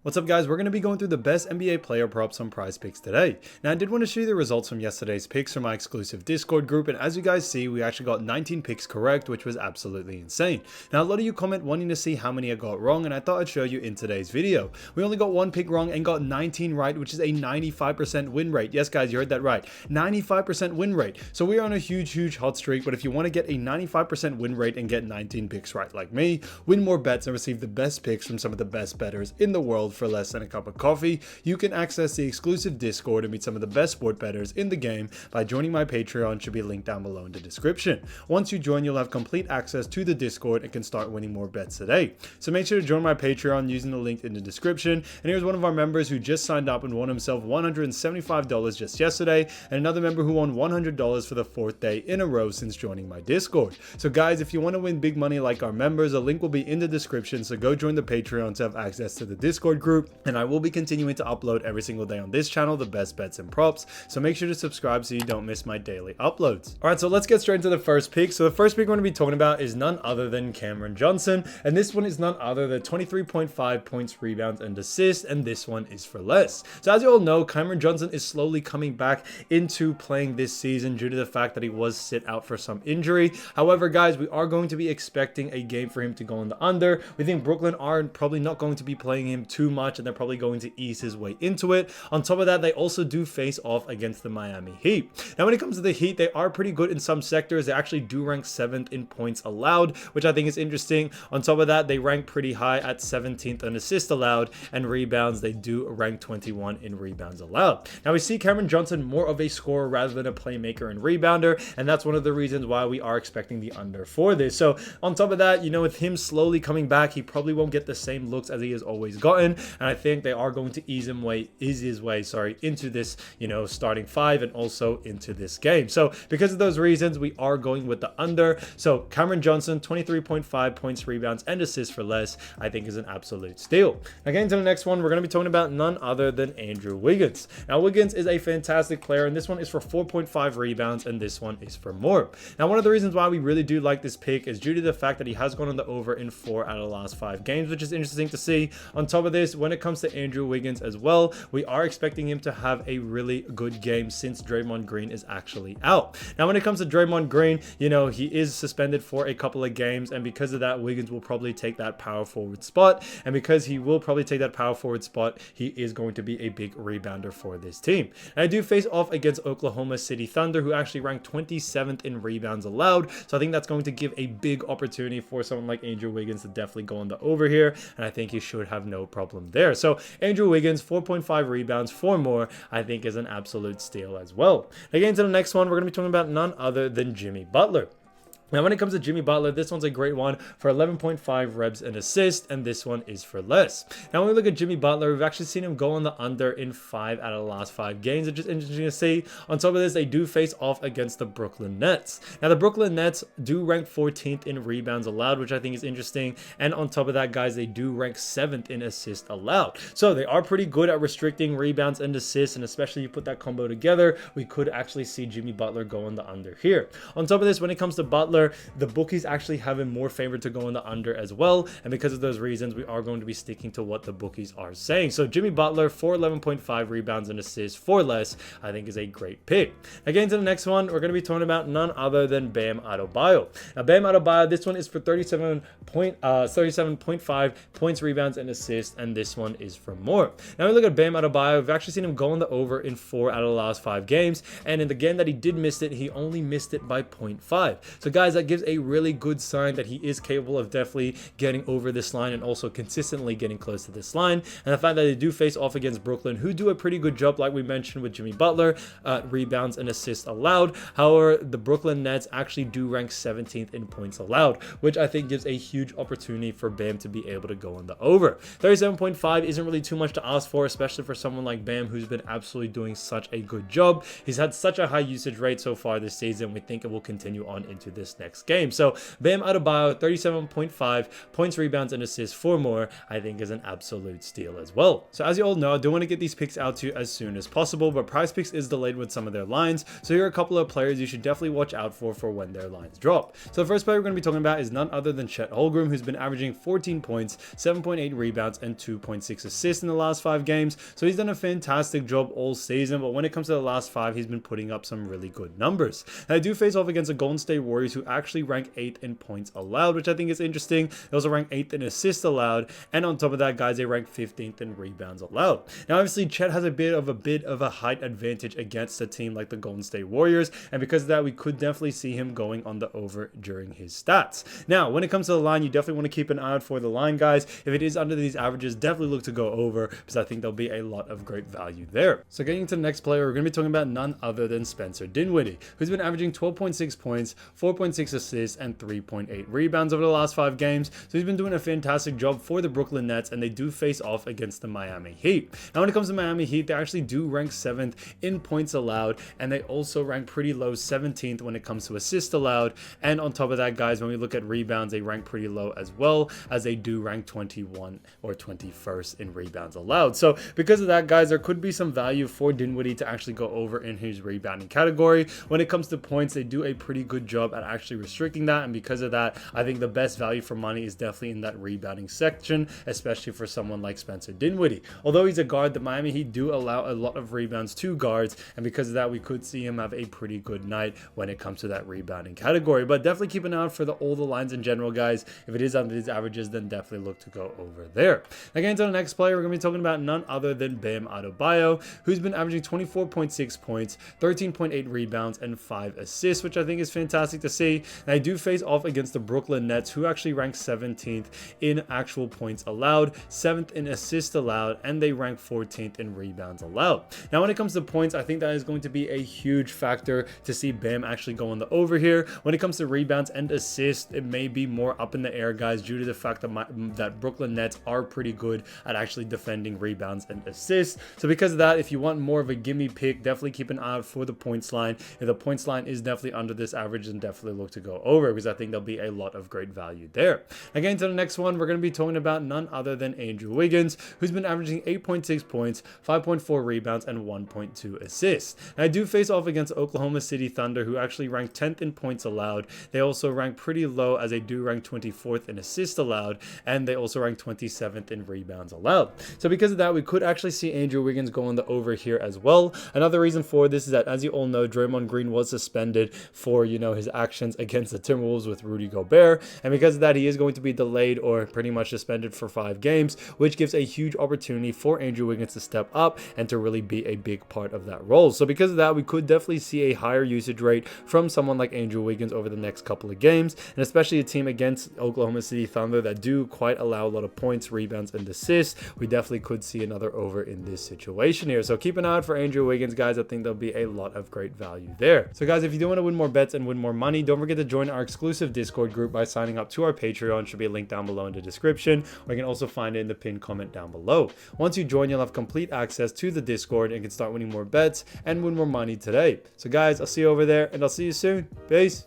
What's up guys, we're going to be going through the best NBA player props on PrizePicks today. Now I did want to show you the results from yesterday's picks from my exclusive Discord group, and as you guys see, we actually got 19 picks correct, which was absolutely insane. Now a lot of you comment wanting to see how many I got wrong, and I thought I'd show you in today's video. We only got one pick wrong and got 19 right, which is a 95% win rate. Yes guys, you heard that right, 95% win rate. So we are on a huge hot streak, but if you want to get a 95% win rate and get 19 picks right like me, win more bets and receive the best picks from some of the best bettors in the world for less than a cup of coffee, you can access the exclusive Discord and meet some of the best sport bettors in the game by joining my Patreon. Should be linked down below in the description. Once you join, you'll have complete access to the Discord and can start winning more bets today. So make sure to join my Patreon using the link in the description. And here's one of our members who just signed up and won himself $175 just yesterday, and another member who won $100 for the 4th day in a row since joining my Discord. So guys, if you want to win big money like our members, a link will be in the description, so go join the Patreon to have access to the Discord group. And I will be continuing to upload every single day on this channel the best bets and props, so make sure to subscribe so you don't miss my daily uploads. Alright, so let's get straight into the first pick. So the first pick we're going to be talking about is none other than Cameron Johnson, and this one is none other than 23.5 points, rebounds, and assists, and this one is for less. So as you all know, Cameron Johnson is slowly coming back into playing this season due to the fact that he was sit out for some injury. However guys, we are going to be expecting a game for him to go on the under. We think Brooklyn are probably not going to be playing him too much, and they're probably going to ease his way into it. On top of that, they also do face off against the Miami Heat. Now when it comes to the Heat, they are pretty good in some sectors. They actually do rank 7th in points allowed, which I think is interesting. On top of that, they rank pretty high at 17th in assists allowed, and rebounds, they do rank 21 in rebounds allowed. Now we see Cameron Johnson more of a scorer rather than a playmaker and rebounder, and that's one of the reasons why we are expecting the under for this. So on top of that, you know, with him slowly coming back, he probably won't get the same looks as he has always gotten, and I think they are going to ease his way into this, you know, starting 5 and also into this game. So because of those reasons, we are going with the under. So Cameron Johnson, 23.5 points, rebounds, and assists for less, I think is an absolute steal. Now getting to the next one, we're going to be talking about none other than Andrew Wiggins. Now Wiggins is a fantastic player, and this one is for 4.5 rebounds, and this one is for more. Now one of the reasons why we really do like this pick is due to the fact that he has gone on the over in 4 out of the last 5 games, which is interesting to see. On top of this, when it comes to Andrew Wiggins as well, we are expecting him to have a really good game since Draymond Green is actually out. Now when it comes to Draymond Green, you know, he is suspended for a couple of games, and because of that, Wiggins will probably take that power forward spot, and because he will probably take that power forward spot, he is going to be a big rebounder for this team. And I do face off against Oklahoma City Thunder, who actually ranked 27th in rebounds allowed, so I think that's going to give a big opportunity for someone like Andrew Wiggins to definitely go on the over here, and I think he should have no problem there. So Andrew Wiggins, 4.5 rebounds, 4 more, I think is an absolute steal as well. Again, to the next one, we're going to be talking about none other than Jimmy Butler. Now when it comes to Jimmy Butler, this one's a great one for 11.5 reps and assists, and this one is for less. Now when we look at Jimmy Butler, we've actually seen him go on the under in 5 out of the last 5 games, which is interesting to see. On top of this, they do face off against the Brooklyn Nets. Now the Brooklyn Nets do rank 14th in rebounds allowed, which I think is interesting, and on top of that, guys, they do rank 7th in assists allowed. So they are pretty good at restricting rebounds and assists, and especially you put that combo together, we could actually see Jimmy Butler go on the under here. On top of this, when it comes to Butler, the bookies actually have him more favored to go on the under as well, and because of those reasons, we are going to be sticking to what the bookies are saying. So Jimmy Butler for 11.5 rebounds and assists for less, I think is a great pick. Again, to the next one, we're going to be talking about none other than Bam Adebayo. Now Bam Adebayo, this one is for 37.5 points, rebounds, and assists, and this one is for more. Now we look at Bam Adebayo, we've actually seen him go on the over in 4 out of the last 5 games, and in the game that he did miss it, he only missed it by 0.5. So guys, that gives a really good sign that he is capable of definitely getting over this line and also consistently getting close to this line. And the fact that they do face off against Brooklyn, who do a pretty good job, like we mentioned with Jimmy Butler, rebounds and assists allowed. However, the Brooklyn Nets actually do rank 17th in points allowed, which I think gives a huge opportunity for Bam to be able to go on the over. 37.5 isn't really too much to ask for, especially for someone like Bam, who's been absolutely doing such a good job. He's had such a high usage rate so far this season. We think it will continue on into this next game. So Bam Adebayo, 37.5 points, rebounds, and assists for more, I think is an absolute steal as well. So as you all know, I do want to get these picks out to you as soon as possible, but PrizePicks is delayed with some of their lines. So here are a couple of players you should definitely watch out for when their lines drop. So the first player we're going to be talking about is none other than Chet Holmgren, who's been averaging 14 points, 7.8 rebounds, and 2.6 assists in the last 5 games. So he's done a fantastic job all season, but when it comes to the last 5, he's been putting up some really good numbers. Now, they do face off against the Golden State Warriors, who actually rank 8th in points allowed, which I think is interesting. They also rank 8th in assists allowed, and on top of that, guys, they rank 15th in rebounds allowed. Now, obviously, Chet has a bit of a height advantage against a team like the Golden State Warriors, and because of that, we could definitely see him going on the over during his stats. Now, when it comes to the line, you definitely want to keep an eye out for the line, guys. If it is under these averages, definitely look to go over, because I think there'll be a lot of great value there. So getting into the next player, we're going to be talking about none other than Spencer Dinwiddie, who's been averaging 12.6 points, 4.6 assists, and 3.8 rebounds over the last 5 games. So he's been doing a fantastic job for the Brooklyn Nets, and they do face off against the Miami Heat. Now, when it comes to Miami Heat, they actually do rank 7th in points allowed, and they also rank pretty low 17th when it comes to assists allowed. And on top of that, guys, when we look at rebounds, they rank pretty low as well, as they do rank 21 or 21st in rebounds allowed. So because of that, guys, there could be some value for Dinwiddie to actually go over in his rebounding category. When it comes to points, they do a pretty good job at actually restricting that, and because of that, I think the best value for money is definitely in that rebounding section, especially for someone like Spencer Dinwiddie. Although he's a guard, the Miami Heat do allow a lot of rebounds to guards, and because of that, we could see him have a pretty good night when it comes to that rebounding category. But definitely keep an eye out for all the lines in general, guys. If it is under these averages, then definitely look to go over there. Again, to the next player, we're going to be talking about none other than Bam Adebayo, who's been averaging 24.6 points, 13.8 rebounds, and 5 assists, which I think is fantastic to see. And I do face off against the Brooklyn Nets, who actually rank 17th in actual points allowed, 7th in assists allowed, and they rank 14th in rebounds allowed. Now, when it comes to points, I think that is going to be a huge factor to see Bam actually go on the over here. When it comes to rebounds and assists, it may be more up in the air, guys, due to the fact that Brooklyn Nets are pretty good at actually defending rebounds and assists. So because of that, if you want more of a gimme pick, definitely keep an eye out for the points line. If the points line is definitely under this average, then definitely look to go over, because I think there'll be a lot of great value there. Again, to the next one, we're going to be talking about none other than Andrew Wiggins, who's been averaging 8.6 points, 5.4 rebounds, and 1.2 assists. And I do face off against Oklahoma City Thunder, who actually rank 10th in points allowed. They also rank pretty low, as they do rank 24th in assists allowed, and they also rank 27th in rebounds allowed. So because of that, we could actually see Andrew Wiggins go on the over here as well. Another reason for this is that, as you all know, Draymond Green was suspended for, his actions against the Timberwolves with Rudy Gobert, and because of that, he is going to be delayed or pretty much suspended for 5 games, which gives a huge opportunity for Andrew Wiggins to step up and to really be a big part of that role. So because of that, we could definitely see a higher usage rate from someone like Andrew Wiggins over the next couple of games, and especially a team against Oklahoma City Thunder that do quite allow a lot of points, rebounds, and assists. We definitely could see another over in this situation here. So keep an eye out for Andrew Wiggins, guys. I think there'll be a lot of great value there. So guys, if you do want to win more bets and win more money, don't forget to join our exclusive Discord group by signing up to our Patreon. Should be a link down below in the description, or you can also find it in the pinned comment down below. Once you join, you'll have complete access to the Discord and can start winning more bets and win more money today. So guys, I'll see you over there, and I'll see you soon. Peace.